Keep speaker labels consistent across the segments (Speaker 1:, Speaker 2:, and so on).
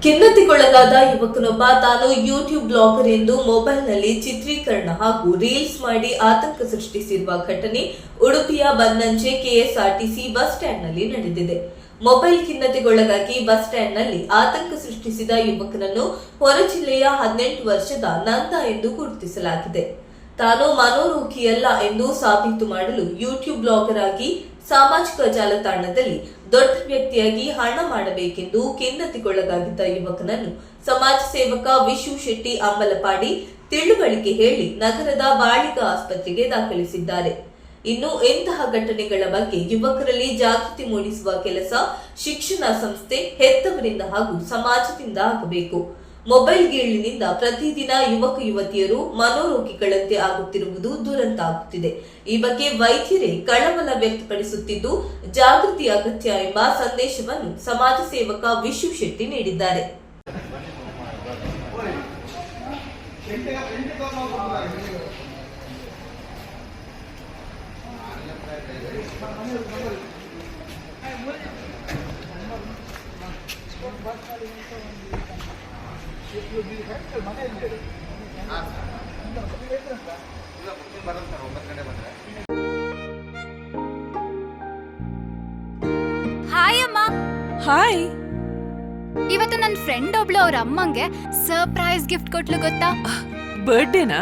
Speaker 1: ಖಿನ್ನತೆಗೊಳಗಾದ ಯುವಕನೊಬ್ಬ ತಾನು YouTube blogger ಎಂದು ಮೊಬೈಲ್ನಲ್ಲಿ ಚಿತ್ರೀಕರಣ ಹಾಗೂ ರೀಲ್ಸ್ ಮಾಡಿ ಆತಂಕ ಸೃಷ್ಟಿಸಿರುವ ಘಟನೆ ಉಡುಪಿಯ ಬನ್ನಂಜೆ ಕೆಎಸ್ಆರ್ಟಿಸಿ ಬಸ್ ಸ್ಟ್ಯಾಂಡ್ನಲ್ಲಿ ನಡೆದಿದೆ. ಮೊಬೈಲ್ ಖಿನ್ನತೆಗೊಳಗಾಗಿ ಬಸ್ ಸ್ಟ್ಯಾಂಡ್ನಲ್ಲಿ ಆತಂಕ ಸೃಷ್ಟಿಸಿದ ಯುವಕನನ್ನು ಹೊರ ಜಿಲ್ಲೆಯ 18 ವರ್ಷದ ನಂದ ಎಂದು ಗುರುತಿಸಲಾಗಿದೆ. ತಾನು ಮನೋರೋಗಿಯಲ್ಲ ಎಂದು ಸಾಬೀತು ಮಾಡಲು ಯೂಟ್ಯೂಬ್ ಬ್ಲಾಗರ್ ಆಗಿ ಸಾಮಾಜಿಕ ಜಾಲತಾಣದಲ್ಲಿ ದೊಡ್ಡ ವ್ಯಕ್ತಿಯಾಗಿ ಹಣ ಮಾಡಬೇಕೆಂದು ಖಿನ್ನತೆಗೊಳಗಾಗಿದ್ದ ಯುವಕನನ್ನು ಸಮಾಜ ಸೇವಕ ವಿಶು ಶೆಟ್ಟಿ ಅಂಬಲಪಾಡಿ ತಿಳುವಳಿಕೆ ಹೇಳಿ ನಗರದ ಬಾಳಿಗ ಆಸ್ಪತ್ರೆಗೆ ದಾಖಲಿಸಿದ್ದಾರೆ. ಇನ್ನು ಇಂತಹ ಘಟನೆಗಳ ಬಗ್ಗೆ ಯುವಕರಲ್ಲಿ ಜಾಗೃತಿ ಮೂಡಿಸುವ ಕೆಲಸ ಶಿಕ್ಷಣ ಸಂಸ್ಥೆ, ಹೆತ್ತವರಿಂದ ಹಾಗೂ ಸಮಾಜದಿಂದ ಆಗಬೇಕು. ಮೊಬೈಲ್ ಗೀಳಿನಿಂದ ಪ್ರತಿದಿನ ಯುವಕ ಯುವತಿಯರು ಮನೋರೋಗಿಗಳಂತೆ ಆಗುತ್ತಿರುವುದು ದುರಂತ ಆಗುತ್ತಿದೆ. ಈ ಬಗ್ಗೆ ವೈದ್ಯರೇ ಕಳವಳ ವ್ಯಕ್ತಪಡಿಸುತ್ತಿದ್ದು ಜಾಗೃತಿ ಅಗತ್ಯ ಎಂಬ ಸಂದೇಶವನ್ನು ಸಮಾಜ ಸೇವಕ ವಿಶು ಶೆಟ್ಟಿ ನೀಡಿದ್ದಾರೆ.
Speaker 2: ಹಾಯ್ ಅಮ್ಮ.
Speaker 3: ಹಾಯ್.
Speaker 2: ಇವತ್ತು ನನ್ನ ಫ್ರೆಂಡ್ ಒಬ್ಳು ಅವ್ರ ಅಮ್ಮಂಗೆ ಸರ್ಪ್ರೈಸ್ ಗಿಫ್ಟ್ ಕೊಟ್ಲು ಗೊತ್ತಾ?
Speaker 3: ಬರ್ಡೇನಾ?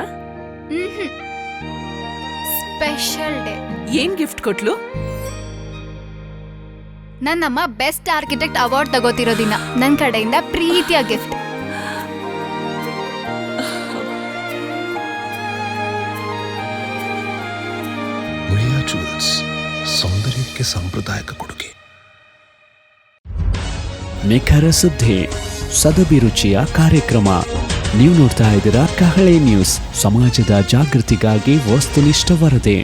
Speaker 2: Special day.
Speaker 3: ಏನ್ ಗಿಫ್ಟ್ ಕೊಟ್ಲು?
Speaker 2: ನನ್ನಮ್ಮ ಬೆಸ್ಟ್ ಆರ್ಕಿಟೆಕ್ಟ್ ಅವಾರ್ಡ್ ತಗೋತಿರೋ ದಿನ ನನ್ನ ಕಡೆಯಿಂದ ಪ್ರೀತಿಯ ಗಿಫ್ಟ್.
Speaker 4: ಮುಳಿಯಾ ಜುವೆಲ್ಸ್, ಸೌಂದರ್ಯಕ್ಕೆ ಸಾಂಪ್ರದಾಯಿಕ ಕೊಡುಗೆ.
Speaker 5: ನಿಖರ ಸುದ್ದಿ, ಸದಭಿರುಚಿಯ ಕಾರ್ಯಕ್ರಮ. ನೀವು ನೋಡ್ತಾ ಇದ್ದೀರಾ ಕಹಳೆ ನ್ಯೂಸ್, ಸಮಾಜದ ಜಾಗೃತಿಗಾಗಿ ವಸ್ತುನಿಷ್ಠ ವರದಿ.